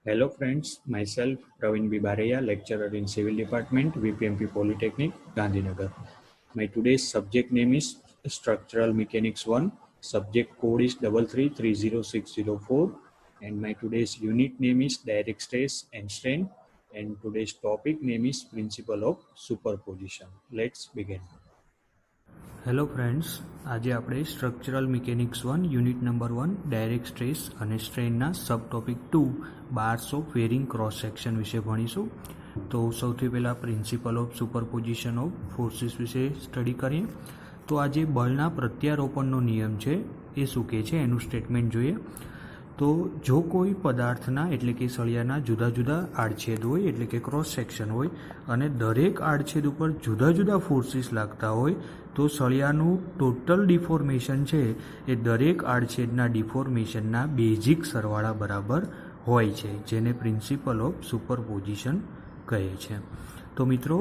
Hello friends, myself Praveen B. Bareya, lecturer in Civil Department, VPMP Polytechnic, Gandhinagar. My today's subject name is Structural Mechanics 1, subject code is 3330604, and my today's unit name is Direct Stress and Strain, and today's topic name is Principle of Superposition. Let's begin. Hello friends, આજે આપણે structural mechanics 1 unit number 1 direct stress અને સ્ટ્રેનના subtopic 2 bars of varying cross section વિશે ભણીશું. તો સૌથી પહેલાં principle of superposition of forces વિશે સ્ટડી કરીએ. તો આ જે બળના પ્રત્યારોપણનો નિયમ છે એ શું કહે છે એનું સ્ટેટમેન્ટ જોઈએ. તો જો કોઈ પદાર્થના એટલે કે સળિયાના જુદા જુદા આડછેદ હોય એટલે કે ક્રોસ સેક્શન હોય અને દરેક આડછેદ ઉપર જુદા જુદા ફોર્સીસ લાગતા હોય તો સળિયાનું ટોટલ ડિફોર્મેશન છે એ દરેક આડછેદના ડિફોર્મેશનના બેઝિક સરવાળા બરાબર હોય છે, જેને પ્રિન્સિપલ ઓફ સુપરપોઝિશન કહે છે. તો મિત્રો,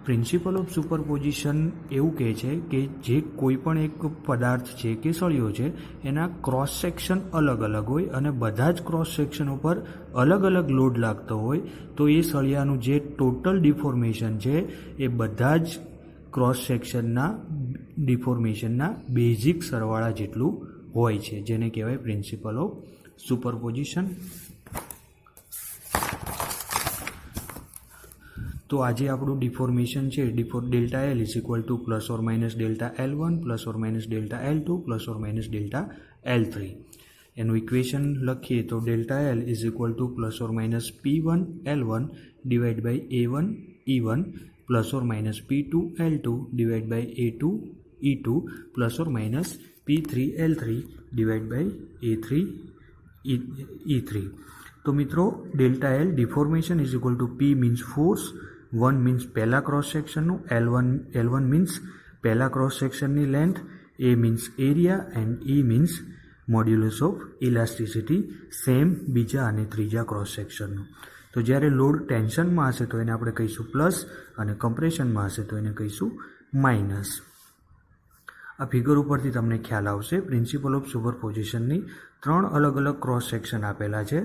પ્રિન્સિપલ ઓફ સુપરપોઝિશન એવું કહે છે કે જે કોઈ પણ એક પદાર્થ છે કે સળિયો છે એના ક્રોસ સેક્શન અલગ અલગ હોય અને બધા જ ક્રોસ સેક્શન ઉપર અલગ અલગ લોડ લાગતો હોય તો એ સળિયાનું જે ટોટલ ડિફોર્મેશન છે એ બધા જ ક્રોસ સેક્શનના ડિફોર્મેશનના બેઝિક સરવાળા જેટલું હોય છે, જેને કહેવાય પ્રિન્સિપલ ઓફ સુપરપોઝિશન. તો આજે આપણું ડિફોર્મેશન છે delta L is equal to plus or minus delta L1 plus or minus delta L2 plus or minus delta L3. એનું ઇક્વેશન લખીએ તો delta L is equal to plus or minus P1 L1 divide by A1 E1 plus or minus P2 L2 divide by A2 E2 plus or minus P3 L3 divide by A3 E3. તો મિત્રો, delta L deformation is equal to P means force, 1 means પહેલા cross સેક્શનનું, L1 means પહેલા cross સેક્શનની length, A means area and E means modulus of elasticity same બીજા અને ત્રીજા cross સેક્શનનું. તો જ્યારે લોડ ટેન્શનમાં હશે તો એને આપણે કહીશું પ્લસ અને કમ્પ્રેશનમાં હશે તો એને કહીશું માઇનસ. આ ફિગર ઉપરથી તમને ખ્યાલ આવશે. પ્રિન્સિપલ ઓફ સુપરપોઝિશનની 3 અલગ અલગ ક્રોસ સેક્શન આપેલા છે.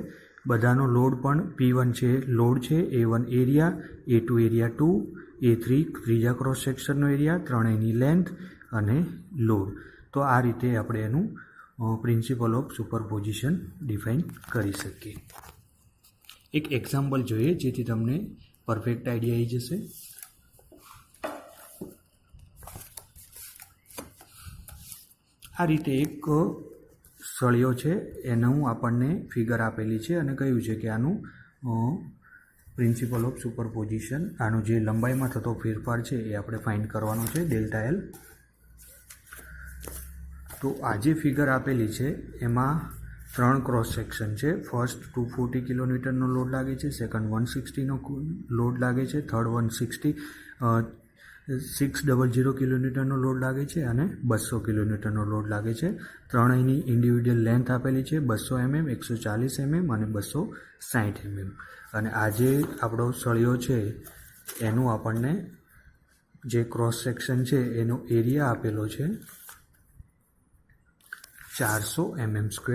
બધાનો લોડ પણ P1 છે લોડ છે, A1 area, A2 area 2, A3 ત્રીજા ક્રોસ સેક્શનનો એરિયા, ત્રણેયની લેન્થ અને લોડ. તો આ રીતે આપણે એનું પ્રિન્સિપલ ઓફ સુપરપોઝિશન ડિફાઇન કરી શકીએ. એક એક્ઝામ્પલ જોઈએ જેથી તમને પરફેક્ટ આઈડિયા આવી જશે. આ રીતે એક સળિયો છે એનું આપણને ફિગર આપેલી છે અને કહ્યું છે કે આનું પ્રિન્સિપલ ઓફ સુપરપોઝિશન, આનું જે લંબાઈમાં થતો ફેરફાર છે એ આપણે ફાઇન્ડ કરવાનો છે, ડેલ્ટા એલ. તો આ જે ફિગર આપેલી છે એમાં 3 ક્રોસ સેક્શન છે. ફર્સ્ટ 240 કિલોમીટરનો લોડ લાગે છે, સેકન્ડ 160નો લોડ લાગે છે, થર્ડ 600 કિલોમીટરનો લોડ લાગે છે અને 200 કિલોમીટરનો લોડ લાગે છે. ત્રણેયની ઇન્ડિવિડ્યુઅલ લેન્થ આપેલી છે 200 mm, 140 mm અને 260 mm. અને આ જે આપણો સળિયો છે એનું આપણને જે ક્રોસ સેક્શન છે એનો એરિયા આપેલો છે 400 mm²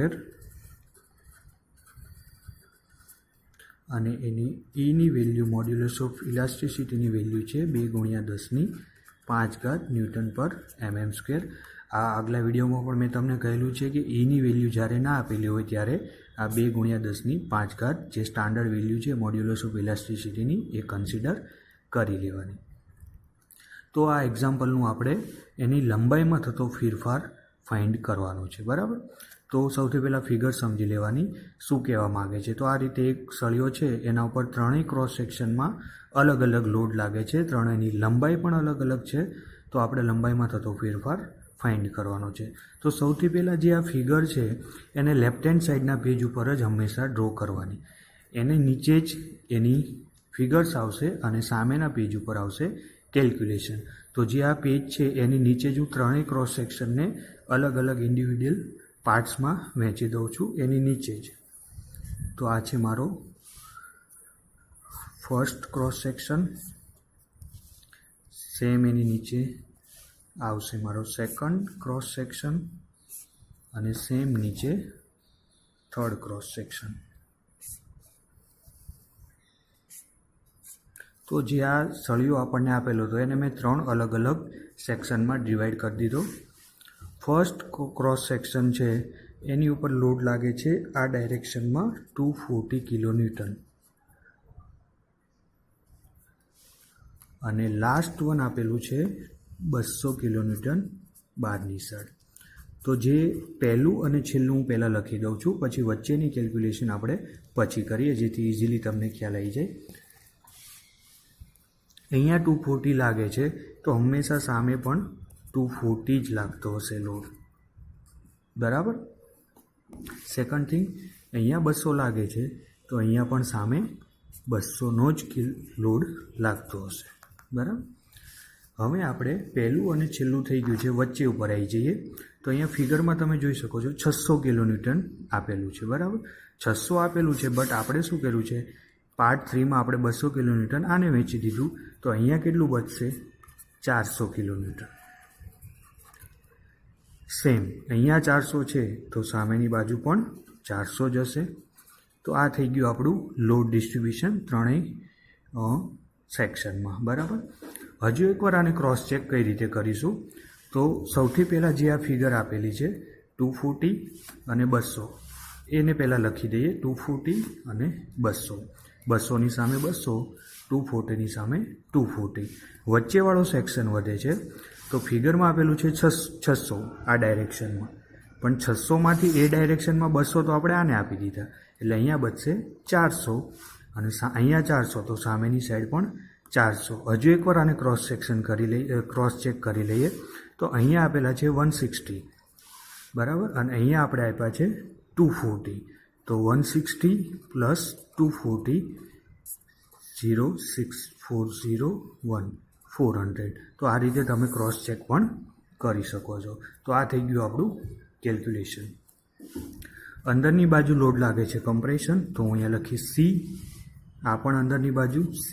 અને એની Eની વેલ્યુ મોડ્યુલસ ઓફ ઇલાસ્ટિસિટીની વેલ્યુ છે 2×10⁵ ન્યૂટન પર mm². આ આગલા વિડીયોમાં પણ મેં તમને કહેલું છે કે Eની વેલ્યુ જ્યારે ના આપેલી હોય ત્યારે આ 2×10⁵ જે સ્ટાન્ડર્ડ વેલ્યુ છે મોડ્યુલસ ઓફ ઇલાસ્ટિસિટીની એ કન્સિડર કરી લેવાની. તો આ એક્ઝામ્પલનું આપણે એની લંબાઈમાં થતો ફેરફાર ફાઇન્ડ કરવાનો છે, બરાબર. તો સૌથી પહેલાં ફિગર સમજી લેવાની શું કહેવા માગે છે. તો આ રીતે એક સળિયો છે એના ઉપર ત્રણેય ક્રોસ સેક્શનમાં અલગ અલગ લોડ લાગે છે, ત્રણેયની લંબાઈ પણ અલગ અલગ છે. તો આપણે લંબાઈમાં થતો ફેરફાર ફાઇન્ડ કરવાનો છે. તો સૌથી પહેલાં જે આ ફિગર છે એને લેફ્ટ હેન્ડ સાઈડના પેજ ઉપર જ હંમેશા ડ્રો કરવાની. એને નીચે જ એની ફિગર્સ આવશે અને સામેના પેજ ઉપર આવશે કેલ્ક્યુલેશન. તો જે આ પેજ છે એની નીચે જ હું ત્રણેય ક્રોસ સેક્શનને અલગ અલગ ઇન્ડિવિડ્યુઅલ પાર્ટ્સમાં વહેંચી દઉં છું એની નીચે જ. તો આ છે મારો ફર્સ્ટ ક્રોસ સેક્શન, સેમ એની નીચે આવશે મારો સેકન્ડ ક્રોસ સેક્શન અને સેમ નીચે થર્ડ ક્રોસ સેક્શન. તો જે આ સળિયો આપણને આપેલો હતો એને મેં 3 અલગ અલગ સેક્શનમાં ડિવાઈડ કરી દીધો. ફર્સ્ટ ક્રોસ સેક્શન છે એની ઉપર લોડ લાગે છે આ ડાયરેક્શનમાં 240 કિલોન્યુટન અને લાસ્ટ વન આપેલું છે 200 કિલોન્યુટન બહારની સાઈડ. તો જે પહેલું અને છેલ્લું હું પહેલાં લખી દઉં છું, પછી વચ્ચેની કેલ્ક્યુલેશન આપણે પછી કરીએ જેથી ઇઝીલી તમને ખ્યાલ આવી જાય. અહીંયા 240 લાગે છે તો હંમેશા સામે પણ 240 જ લાગતો હશે લોડ, બરાબર. સેકન્ડ થિંગ, અહીંયા 200 લાગે છે તો અહીંયા પણ સામે 200નો જ લોડ લાગતો હશે, બરાબર. હવે આપણે પહેલું અને છેલ્લું થઈ ગયું છે, વચ્ચે ઉપર આવી જઈએ તો અહીંયા ફિગરમાં તમે જોઈ શકો છો 600 કિલોન્યુટન આપેલું છે, બરાબર. 600 આપેલું છે, બટ આપણે શું કર્યું છે, પાર્ટ 3માં આપણે 200 કિલોન્યુટન આને વેચી દીધું તો અહીંયા કેટલું બચશે, 400 કિલોન્યુટન. સેમ અહીંયા 400 છે તો સામેની બાજુ પણ 400 જ હશે. તો આ થઈ ગયું આપણું લોડ ડિસ્ટ્રીબ્યુશન ત્રણેય સેક્શનમાં, બરાબર. હજુ એકવાર આને ક્રોસ ચેક કઈ રીતે કરીશું, તો સૌથી પહેલાં જે આ ફિગર આપેલી છે 240 અને 200 એને પહેલાં લખી દઈએ. 240 અને 200, 200ની સામે 200, 240ની સામે 240. વચ્ચેવાળો સેક્શન વધે છે તો ફિગરમાં આપેલું છે 600 આ ડાયરેક્શનમાં, પણ 600માંથી એ ડાયરેક્શનમાં 200 તો આપણે આને આપી દીધા એટલે અહીંયા બચશે 400 અને અહીંયા 400 તો સામેની સાઈડ પણ 400. હજુ એકવાર આને ક્રોસ સેક્શન કરી લઈએ, ક્રોસ ચેક કરી લઈએ તો અહીંયા આપેલા છે 160, બરાબર, અને અહીંયા આપણે આપ્યા છે 240. તો 160 પ્લસ 240 06401 400. તો આ રીતે તમે ક્રોસ ચેક પણ કરી શકો છો. તો આ થઈ ગયું આપણું કેલ્ક્યુલેશન. અંદરની બાજુ લોડ લાગે છે કમ્પ્રેશન, તો હું અહીંયા લખીશ C. આ પણ અંદરની બાજુ C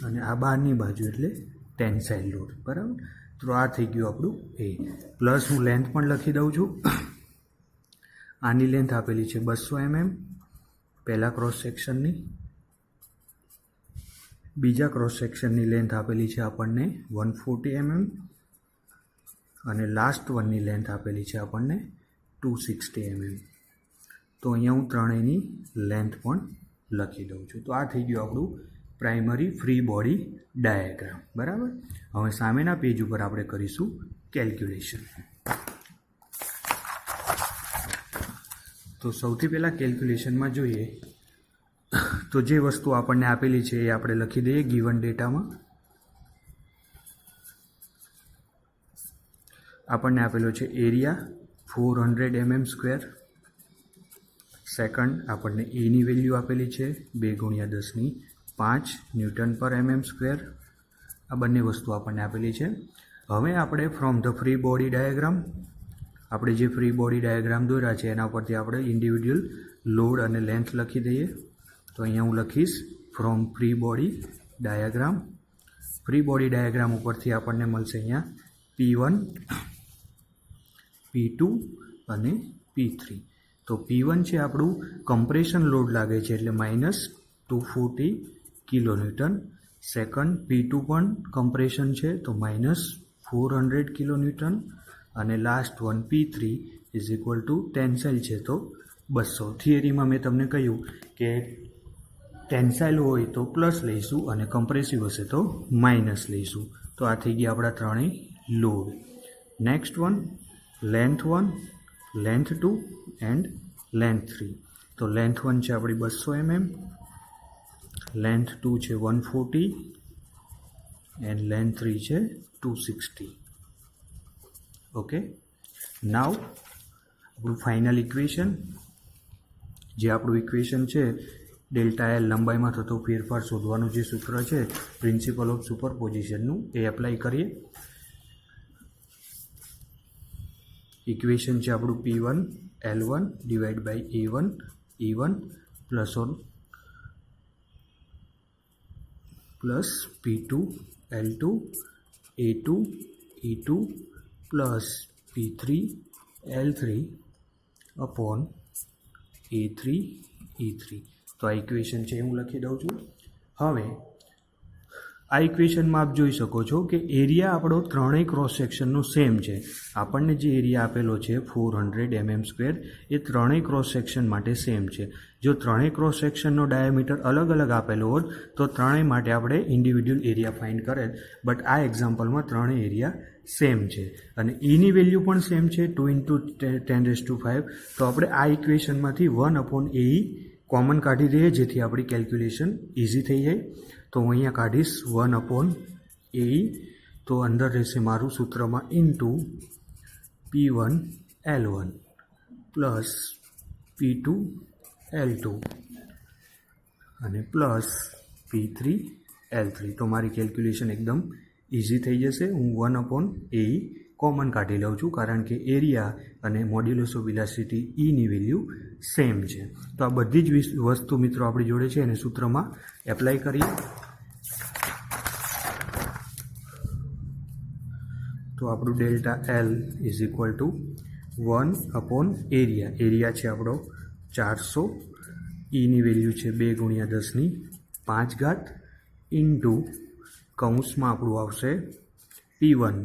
અને આ બહારની બાજુ એટલે ટેન્સાઇલ લોડ, બરાબર. તો આ થઈ ગયું આપણું A. પ્લસ હું લેન્થ પણ લખી દઉં છું. આની લેન્થ આપેલી છે 200 mm પહેલા ક્રોસ સેક્શનની, બીજા ક્રોસ સેક્શનની લેન્થ આપેલી છે આપણને 140 mm અને લાસ્ટ વનની લેન્થ આપેલી છે આપણને 260 mm. તો અહીંયા હું ત્રણેયની લેન્થ પણ લખી દઉં છું. તો આ થઈ ગયું આપણું પ્રાઇમરી ફ્રી બોડી ડાયાગ્રામ, બરાબર. હવે સામેના પેજ ઉપર આપણે કરીશું કેલ્ક્યુલેશન. તો સૌથી પહેલાં કેલ્ક્યુલેશનમાં જોઈએ તો જે વસ્તુ આપણને આપેલી છે એ આપણે લખી દઈએ ગિવન ડેટામાં. આપણને આપેલો છે એરિયા 400 mm². સેકન્ડ આપણને એની વેલ્યુ આપેલી છે 2×10⁵ ન્યૂટન પર mm². આ બંને વસ્તુ આપણને આપેલી છે. હવે આપણે from the free body diagram, આપણે જે ફ્રી બોડી ડાયાગ્રામ દોર્યા છે એના પરથી આપણે ઇન્ડિવિડ્યુઅલ લોડ અને લેન્થ લખી દઈએ. તો અહીંયા હું લખીશ from free body diagram. Free body diagram ઉપરથી આપણને મળશે અહીંયા P1, P2 અને P3. તો P1 છે આપણું કમ્પ્રેશન લોડ લાગે છે એટલે -240 કિલોન્યુટન. સેકન્ડ P2 પણ કમ્પ્રેશન છે તો -400 કિલોન્યુટન અને last one P3 is equal two tensile છે તો 200. થિયરીમાં મેં તમને કહ્યું કે ટેન્સાઇલ હોય તો પ્લસ લઈશું અને કમ્પ્રેસિવ હશે તો માઇનસ લઈશું. તો આ થઈ ગયા આપણા ત્રણેય load. Next one length 1, length 2 and length 3. તો લેન્થ 1 છે આપણી 200 mm, લેન્થ 2 છે 140 એન્ડ લેન્થ 3 છે 260. ઓકે, નાવ આપણું ફાઇનલ ઇક્વેશન, જે આપણું ઇક્વેશન છે ડેલ્ટા એલ લંબાઈમાં થતો ફેરફાર શોધવાનું જે સૂત્ર છે પ્રિન્સિપલ ઓફ સુપરપોઝિશનનું એ એપ્લાય કરીએ. ઇક્વેશન છે આપણું P1 L1 divide by A1 E1 plus P2 L2 A2 E2 plus P3 L3 upon A3 E3. તો આ ઇક્વેશન છે હું લખી દઉં છું. હવે આ ઇક્વેશનમાં આપ જોઈ શકો છો કે એરિયા આપણો ત્રણેય ક્રોસ સેક્શનનો સેમ છે. આપણને જે એરિયા આપેલો છે 400 mm², એ ત્રણેય ક્રોસ સેક્શન માટે સેમ છે. જો ત્રણેય ક્રોસ સેક્શનનો ડાયામીટર અલગ અલગ આપેલો હોત તો ત્રણેય માટે આપણે ઇન્ડિવિડ્યુઅલ એરિયા ફાઇન્ડ કરેલ, બટ આ એક્ઝામ્પલમાં ત્રણેય એરિયા સેમ છે અને ઈની વેલ્યુ પણ સેમ છે 2 × 10⁵. તો આપણે આ ઇક્વેશનમાંથી 1/AE કોમન કાઢી દઈએ જેથી આપણી કેલ્ક્યુલેશન ઇઝી થઈ જાય. તો હું અહીંયા કાઢીશ 1/AE. તો અંદર રહેશે મારું સૂત્રમાં ઇન્ટુ P1L1 પ્લસ P2L2 અને પ્લસ P3L3. તો મારી કેલ્ક્યુલેશન એકદમ ઇઝી થઈ જશે. હું 1/AE કોમન કાઢી લઉં છું કારણ કે એરિયા અને મોડ્યુલસ ઓફ ઇલાસ્ટિસિટી ઈની વેલ્યુ સેમ છે. તો આ બધી જ વસ્તુ મિત્રો આપણી જોડે છે એને સૂત્રમાં એપ્લાય કરીએ. તો આપણું delta L is equal to 1/એરિયા. એરિયા છે આપણો 400, ઈની વેલ્યુ છે 2 × 10⁵ ઇન્ટુ કૌંસમાં આપણું આવશે P1.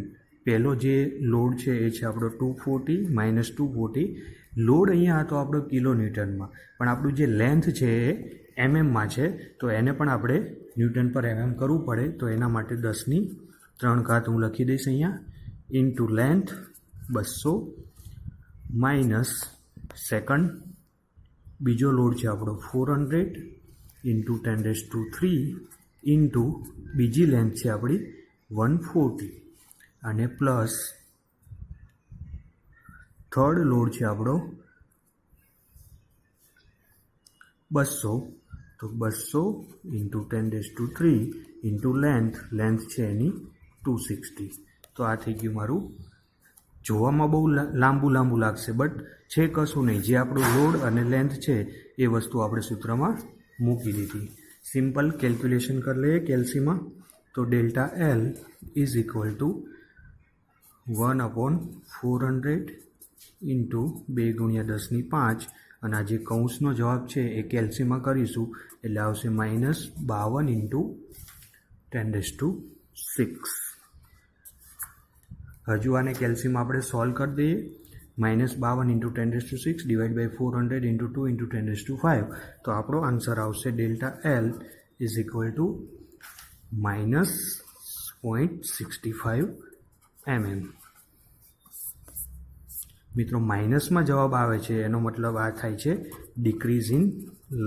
પહેલો જે લોડ છે એ છે આપણો 240 - 240. લોડ અહીંયા હતો આપણો કિલોન્યુટનમાં, પણ આપણું જે લેન્થ છે એ એમએમમાં છે, તો એને પણ આપણે ન્યૂટન પર એમએમ કરવું પડે. તો એના માટે 10⁻³ હું લખી દઈશ અહીંયા, ઇન્ટુ લેન્થ 200 માઇનસ સેકન્ડ. બીજો લોડ છે આપણો 400 ઇન્ટુ 10⁻³ ઇન્ટુ બીજી લેન્થ છે આપણી 140 અને પ્લસ થર્ડ લોડ છે આપણો 200. તો 200 ઇન્ટુ 10⁻³ ઇન્ટુ લેન્થ છે એની 260. તો આ થઈ ગયું મારું. જોવામાં બહુ લાંબુ લાગશે, બટ છે કશું નહીં. જે આપણું લોડ અને લેન્થ છે એ વસ્તુ આપણે સૂત્રમાં મૂકી દીધી. સિમ્પલ કેલ્ક્યુલેશન કરી લઈએ કેલ્સીમાં. તો delta L is equal two 1/400 into 2 × 10⁵. અને આ જે કૌંસનો જવાબ છે એ કેલ્સીમાં કરીશું એટલે આવશે -52 × 10⁶. હજુ આને કેલ્સીમાં આપણે સોલ્વ કરી દઈએ. -52 × 10⁶ ડિવાઈડ બાય 400 ઇન્ટુ 2 × 10⁵. તો આપણો આન્સર આવશે delta L is equal two -0.65 mm. મિત્રો માઇનસમાં જવાબ આવે છે એનો મતલબ આ થાય છે ડિક્રીઝ ઇન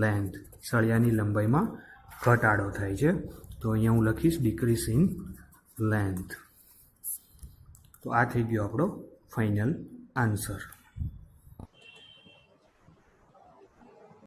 લેન્થ, સળિયાની લંબાઈમાં ઘટાડો થાય છે. તો અહીંયા હું લખીશ ડિક્રીઝ ઇન લેન્થ. તો આ થઈ ગયો આપણો ફાઇનલ આન્સર.